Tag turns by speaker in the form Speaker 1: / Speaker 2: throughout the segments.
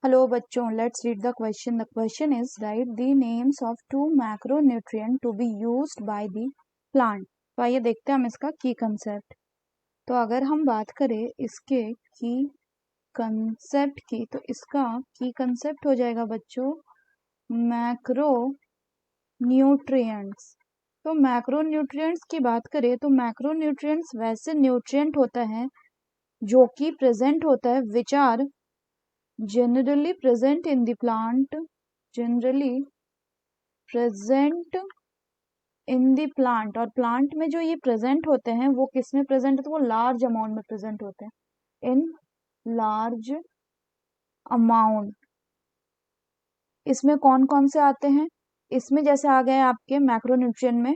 Speaker 1: Hello बच्चों, let's read the question. The question is, write the names of 2 macronutrient to be used by the plant. तो आइए देखते हैं हम इसका की कंसेप्ट. तो अगर हम बात करें इसके की कंसेप्ट की, तो इसका की कंसेप्ट हो जाएगा बच्चों मैक्रो न्यूट्रिएंट्स. तो मैक्रोन्यूट्रिएंट्स की बात करें तो मैक्रोन्यूट्रिएंट्स वैसे न्यूट्रिएंट होता है जो कि प्रेजेंट होता है which are generally present in the plant, generally present in the plant. और प्लांट में जो ये प्रेजेंट होते हैं वो किस में प्रेजेंट होते हैं, वो लार्ज अमाउंट में प्रेजेंट होते हैं, इन लार्ज अमाउंट. इसमें कौन कौन से आते हैं, इसमें जैसे आ गए आपके मैक्रोन्यूट्रिएंट में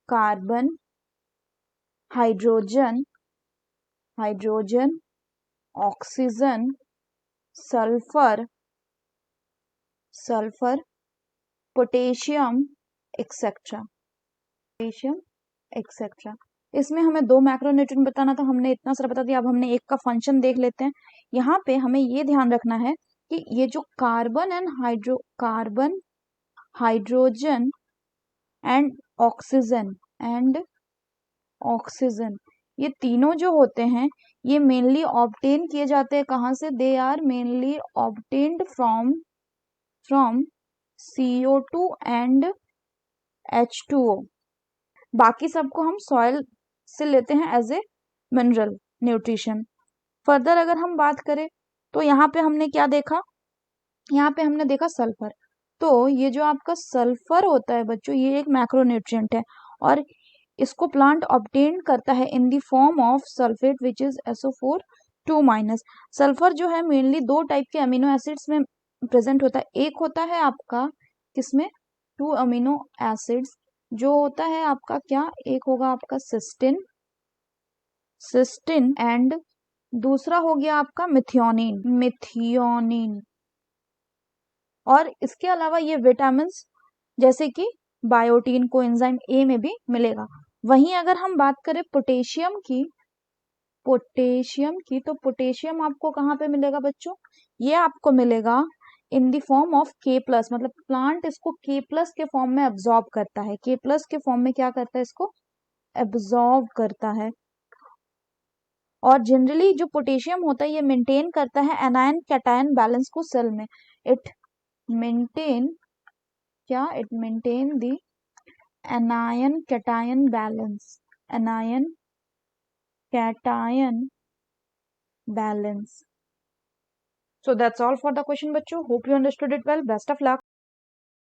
Speaker 1: carbon, hydrogen, oxygen, sulphur, potassium etcetera. इसमें हमें 2 मैक्रोन्यूट्रिएंट बताना था, हमने इतना सारा बता दिया. अब हमने एक का फंक्शन देख लेते हैं. यहाँ पे हमें ये ध्यान रखना है कि ये जो कार्बन, हाइड्रोजन एंड ऑक्सीजन ये तीनों जो होते हैं ये मेनली ऑब्टेन किए जाते हैं कहाँ से, they are mainly obtained from CO2 and H2O. बाकी सबको हम सॉइल से लेते हैं as a mineral nutrition. Further अगर हम बात करें तो यहाँ पे हमने क्या देखा, यहाँ पे हमने देखा सल्फर. तो ये जो आपका सल्फर होता है बच्चों, ये एक मैक्रोन्यूट्रिएंट है और इसको प्लांट ऑब्टेन करता है in the form of sulphate which is SO4 2-. Sulphur जो है मेनली 2 टाइप के अमीनो एसिड्स में प्रेजेंट होता है. एक होता है आपका किसमें 2 अमीनो एसिड्स जो होता है आपका क्या, एक होगा आपका सिस्टिन एंड दूसरा हो गया आपका मिथियोनिन. और इसके अलावा ये विटामिन जैसे कि बायोटीन, कोएंजाइम ए में भी मिलेगा. वहीं अगर हम बात करें पोटेशियम की तो पोटेशियम आपको कहाँ पे मिलेगा बच्चों, ये आपको मिलेगा in the form of K+, मतलब प्लांट इसको K+ के फॉर्म में एब्जॉर्ब करता है. K+ के फॉर्म में क्या करता है, इसको एब्जॉर्ब करता है. और जनरली जो पोटेशियम होता है ये मेंटेन करता है एनायन कैटायन बैलेंस को सेल में. It maintain the anion cation balance. So that's all for the question बच्चों. Hope you understood it well. Best of luck.